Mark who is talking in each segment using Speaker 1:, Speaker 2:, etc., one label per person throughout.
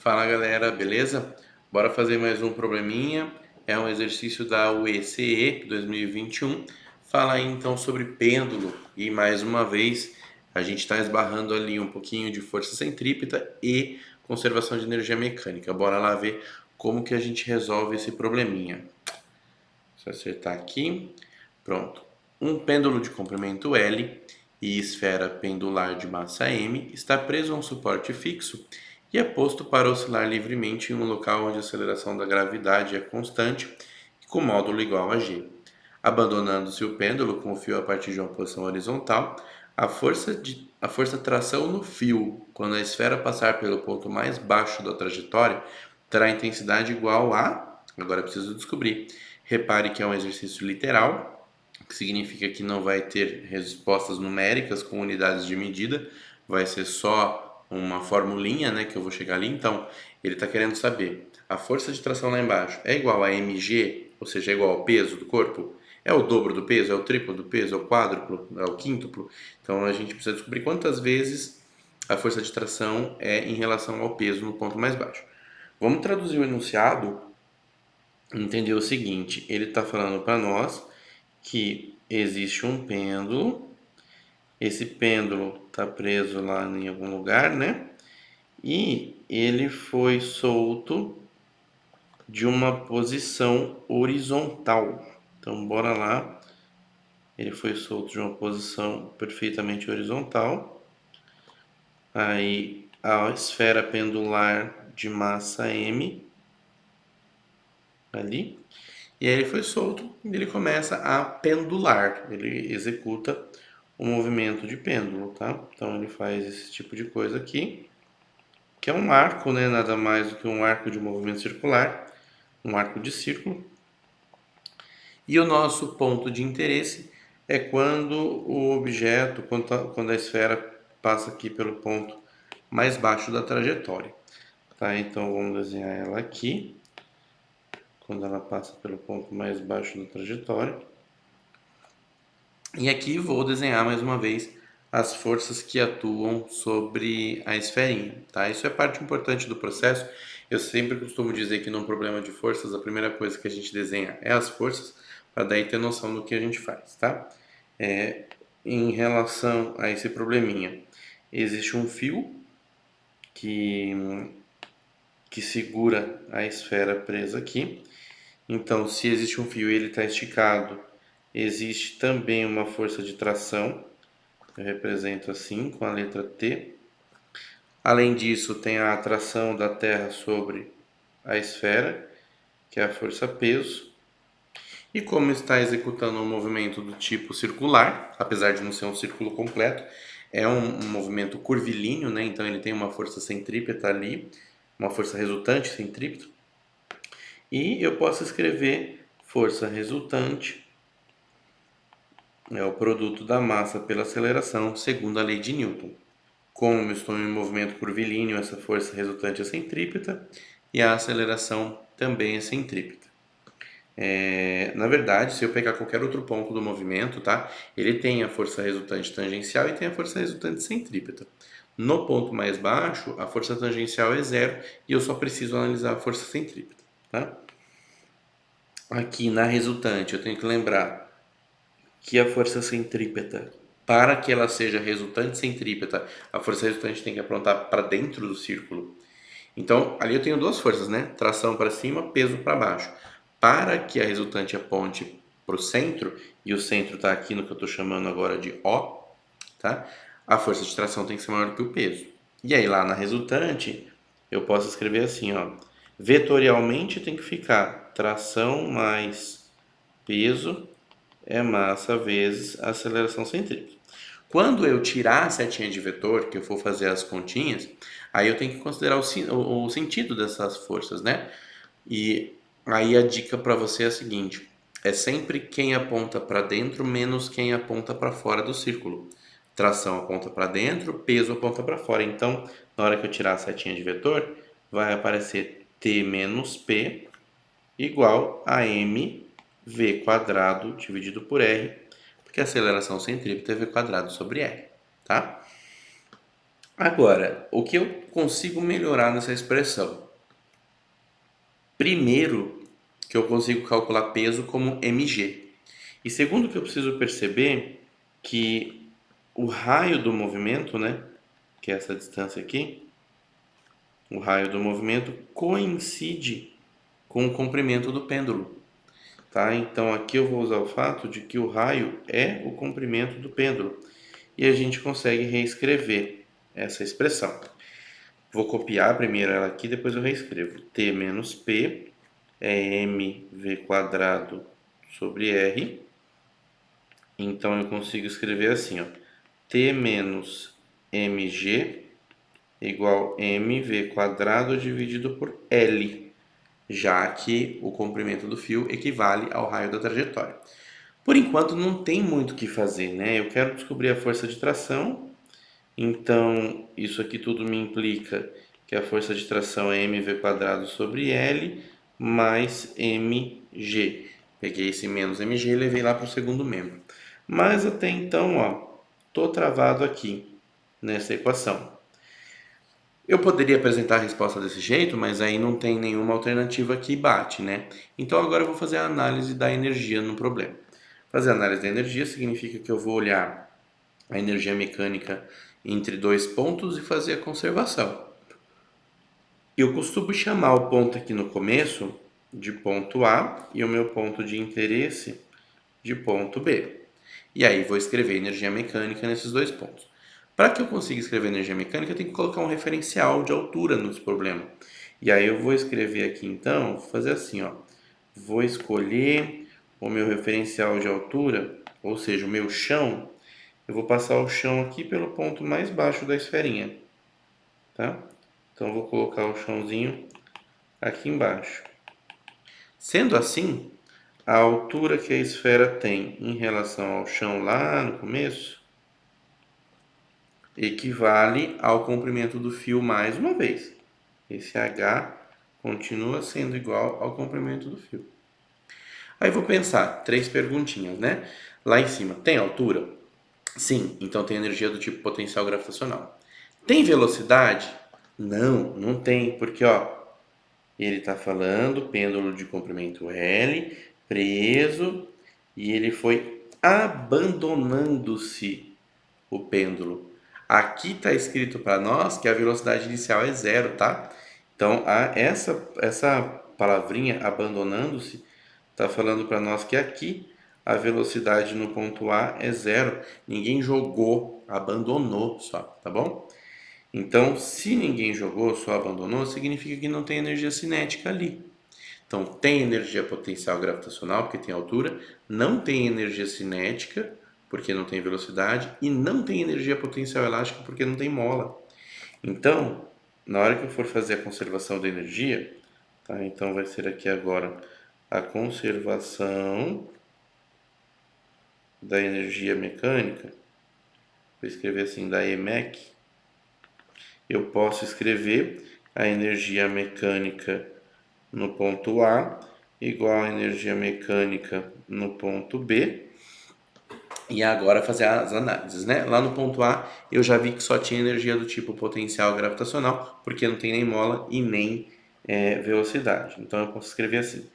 Speaker 1: Fala galera, beleza? Bora fazer mais um probleminha. É um exercício da UECE 2021. Fala aí então sobre pêndulo e mais uma vez a gente está esbarrando ali um pouquinho de força centrípeta e conservação de energia mecânica. Bora lá ver como que a gente resolve esse probleminha. Deixa eu acertar aqui. Pronto. Um pêndulo de comprimento L e esfera pendular de massa M está preso a um suporte fixo e é posto para oscilar livremente em um local onde a aceleração da gravidade é constante e com módulo igual a g. Abandonando-se o pêndulo com o fio a partir de uma posição horizontal, a força tração no fio, quando a esfera passar pelo ponto mais baixo da trajetória, terá intensidade igual a... Agora preciso descobrir. Repare que é um exercício literal, que significa que não vai ter respostas numéricas com unidades de medida, vai ser só uma formulinha, né, que eu vou chegar ali. Então, ele está querendo saber, a força de tração lá embaixo é igual a mg, ou seja, é igual ao peso do corpo? É o dobro do peso? É o triplo do peso? É o quádruplo? É o quíntuplo? Então, a gente precisa descobrir quantas vezes a força de tração é em relação ao peso no ponto mais baixo. Vamos traduzir o enunciado e entender o seguinte, ele está falando para nós que existe um pêndulo, esse pêndulo está preso lá em algum lugar, né? E ele foi solto de uma posição horizontal. Então, bora lá. Ele foi solto de uma posição perfeitamente horizontal. Aí, a esfera pendular de massa M, ali. E aí ele foi solto e ele começa a pendular. Ele executa o movimento de pêndulo, tá? Então ele faz esse tipo de coisa aqui, que é um arco, né? Nada mais do que um arco de movimento circular, um arco de círculo. E o nosso ponto de interesse é quando o objeto, quando a esfera passa aqui pelo ponto mais baixo da trajetória. Tá? Então vamos desenhar ela aqui, quando ela passa pelo ponto mais baixo da trajetória. E aqui vou desenhar mais uma vez as forças que atuam sobre a esferinha, tá? Isso é parte importante do processo. Eu sempre costumo dizer que num problema de forças, a primeira coisa que a gente desenha é as forças, para daí ter noção do que a gente faz, tá? Em relação a esse probleminha, existe um fio que, que segura a esfera presa aqui. Então, se existe um fio e ele está esticado, existe também uma força de tração. Eu represento assim, com a letra T. Além disso, tem a atração da Terra sobre a esfera, que é a força-peso. E como está executando um movimento do tipo circular, apesar de não ser um círculo completo, é um movimento curvilíneo, né? Então ele tem uma força centrípeta ali, uma força resultante centrípeta. E eu posso escrever força resultante é o produto da massa pela aceleração, segundo a lei de Newton. Como eu estou em movimento curvilíneo, essa força resultante é centrípeta e a aceleração também é centrípeta. Na verdade, se eu pegar qualquer outro ponto do movimento, tá? Ele tem a força resultante tangencial e tem a força resultante centrípeta. No ponto mais baixo, a força tangencial é zero e eu só preciso analisar a força centrípeta, tá? Aqui na resultante, eu tenho que lembrar que a força centrípeta, para que ela seja resultante centrípeta, a força resultante tem que apontar para dentro do círculo. Então, ali eu tenho duas forças, né? Tração para cima, peso para baixo. Para que a resultante aponte para o centro, e o centro está aqui no que eu estou chamando agora de O, tá? A força de tração tem que ser maior que o peso. E aí, lá na resultante, eu posso escrever assim, ó. Vetorialmente tem que ficar tração mais peso é massa vezes aceleração centrípeta. Quando eu tirar a setinha de vetor, que eu for fazer as continhas, aí eu tenho que considerar o sentido dessas forças, né? E aí a dica para você é a seguinte: é sempre quem aponta para dentro menos quem aponta para fora do círculo. Tração aponta para dentro, peso aponta para fora. Então, na hora que eu tirar a setinha de vetor, vai aparecer T menos P igual a mv quadrado dividido por r, porque a aceleração centrípeta é v quadrado sobre r, tá? Agora, o que eu consigo melhorar nessa expressão? Primeiro, que eu consigo calcular peso como mg. E segundo, que eu preciso perceber que o raio do movimento, né, que é essa distância aqui, o raio do movimento coincide com o comprimento do pêndulo, tá? Então aqui eu vou usar o fato de que o raio é o comprimento do pêndulo e a gente consegue reescrever essa expressão. Vou copiar primeiro ela aqui, depois eu reescrevo. T menos P é mv quadrado sobre r. Então eu consigo escrever assim, ó, T menos mg igual mv quadrado dividido por L, já que o comprimento do fio equivale ao raio da trajetória. Por enquanto não tem muito o que fazer, né? Eu quero descobrir a força de tração, então isso aqui tudo me implica que a força de tração é mv quadrado sobre L mais mg. Peguei esse menos mg e levei lá para o segundo membro. Mas até então, ó, tô travado aqui nessa equação. Eu poderia apresentar a resposta desse jeito, mas aí não tem nenhuma alternativa que bate, né? Então agora eu vou fazer a análise da energia no problema. Fazer a análise da energia significa que eu vou olhar a energia mecânica entre dois pontos e fazer a conservação. Eu costumo chamar o ponto aqui no começo de ponto A e o meu ponto de interesse de ponto B. E aí vou escrever energia mecânica nesses dois pontos. Para que eu consiga escrever energia mecânica, eu tenho que colocar um referencial de altura nesse problema. E aí eu vou escrever aqui então, vou fazer assim, ó. Vou escolher o meu referencial de altura, ou seja, o meu chão. Eu vou passar o chão aqui pelo ponto mais baixo da esferinha, tá? Então eu vou colocar o chãozinho aqui embaixo. Sendo assim, a altura que a esfera tem em relação ao chão lá no começo equivale ao comprimento do fio mais uma vez. Esse H continua sendo igual ao comprimento do fio. Aí vou pensar, três perguntinhas, né? Lá em cima, tem altura? Sim, então tem energia do tipo potencial gravitacional. Tem velocidade? Não, não tem, porque ó, ele está falando pêndulo de comprimento L, preso, e ele foi abandonando-se o pêndulo. Aqui está escrito para nós que a velocidade inicial é zero, tá? Então, essa palavrinha abandonando-se está falando para nós que aqui a velocidade no ponto A é zero. Ninguém jogou, abandonou só, tá bom? Então, se ninguém jogou, só abandonou, significa que não tem energia cinética ali. Então, tem energia potencial gravitacional, porque tem altura, não tem energia cinética, porque não tem velocidade, e não tem energia potencial elástica, porque não tem mola. Então, na hora que eu for fazer a conservação da energia, tá? Então vai ser aqui agora a conservação da energia mecânica. Vou escrever assim, da EMEC. Eu posso escrever a energia mecânica no ponto A igual a energia mecânica no ponto B. E agora fazer as análises, né? Lá no ponto A eu já vi que só tinha energia do tipo potencial gravitacional, porque não tem nem mola e nem velocidade. Então eu posso escrever assim: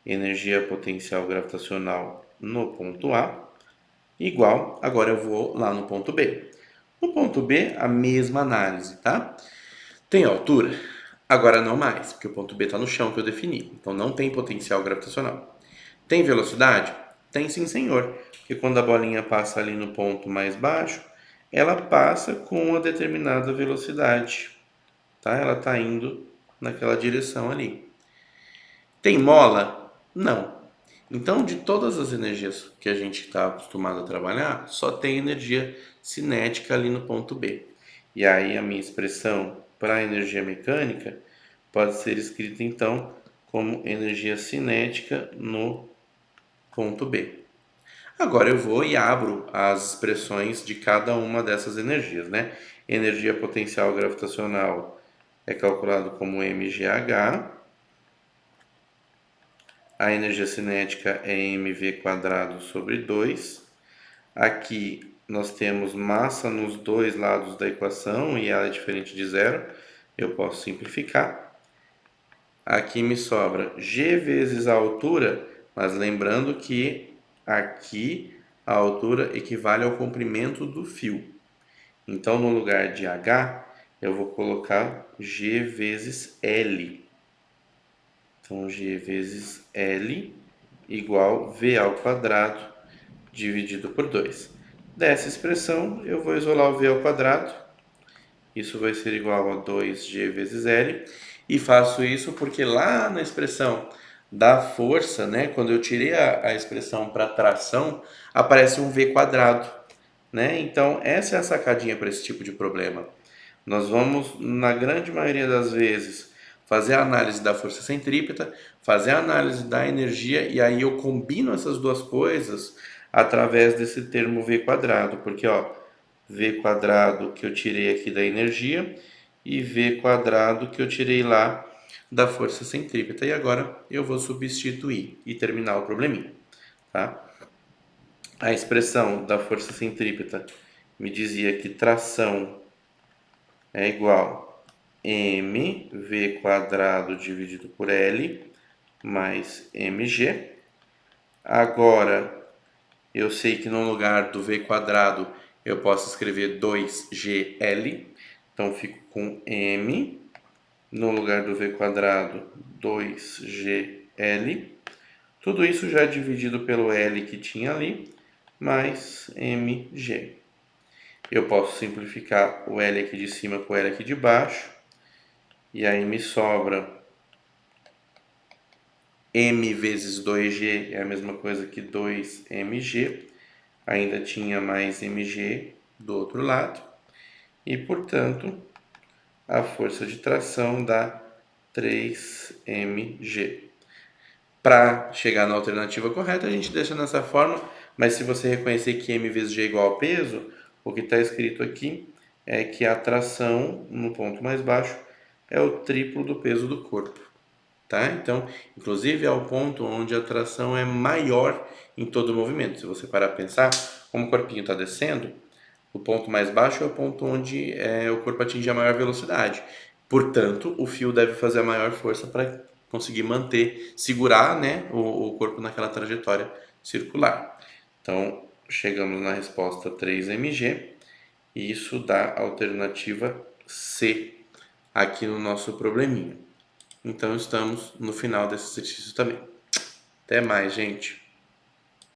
Speaker 1: energia potencial gravitacional no ponto A igual, agora eu vou lá no ponto B. No ponto B, a mesma análise, tá? Tem altura? Agora não mais, porque o ponto B está no chão que eu defini. Então não tem potencial gravitacional. Tem velocidade? Tem sim, senhor. Porque quando a bolinha passa ali no ponto mais baixo, ela passa com uma determinada velocidade, tá? Ela está indo naquela direção ali. Tem mola? Não. Então, de todas as energias que a gente está acostumado a trabalhar, só tem energia cinética ali no ponto B. E aí a minha expressão para a energia mecânica pode ser escrita então como energia cinética no ponto B. Agora eu vou e abro as expressões de cada uma dessas energias, né? Energia potencial gravitacional é calculado como mgh. A energia cinética é mv quadrado sobre 2. Aqui nós temos massa nos dois lados da equação e ela é diferente de zero. Eu posso simplificar. Aqui me sobra g vezes a altura, mas lembrando que aqui a altura equivale ao comprimento do fio. Então, no lugar de h, eu vou colocar g vezes L. Então, g vezes L igual V ao quadrado dividido por 2. Dessa expressão, eu vou isolar o V ao quadrado. Isso vai ser igual a 2G vezes L. E faço isso porque lá na expressão da força, né, quando eu tirei a expressão para tração, aparece um V quadrado. Né? Então, essa é a sacadinha para esse tipo de problema. Nós vamos, na grande maioria das vezes, fazer a análise da força centrípeta, fazer a análise da energia, e aí eu combino essas duas coisas através desse termo V quadrado, porque ó, V quadrado que eu tirei aqui da energia e V quadrado que eu tirei lá da força centrípeta. E agora eu vou substituir e terminar o probleminha, tá? A expressão da força centrípeta me dizia que tração é igual a mv quadrado dividido por L mais mg. Agora, eu sei que no lugar do v quadrado eu posso escrever 2gl. Então, fico com m no lugar do v quadrado 2gl. Tudo isso já dividido pelo L que tinha ali, mais mg. Eu posso simplificar o L aqui de cima com o L aqui de baixo. E aí me sobra m vezes 2g é a mesma coisa que 2mg. Ainda tinha mais mg do outro lado. E, portanto, a força de tração dá 3mg. Para chegar na alternativa correta, a gente deixa dessa forma, mas se você reconhecer que m vezes g é igual a peso, o que está escrito aqui é que a tração no ponto mais baixo é o triplo do peso do corpo. Tá? Então, inclusive é o ponto onde a tração é maior em todo o movimento. Se você parar para pensar, como o corpinho está descendo, o ponto mais baixo é o ponto onde o corpo atinge a maior velocidade. Portanto, o fio deve fazer a maior força para conseguir manter, segurar, né, o corpo naquela trajetória circular. Então, chegamos na resposta 3mg e isso dá a alternativa C aqui no nosso probleminha. Então, estamos no final desse exercício também. Até mais, gente!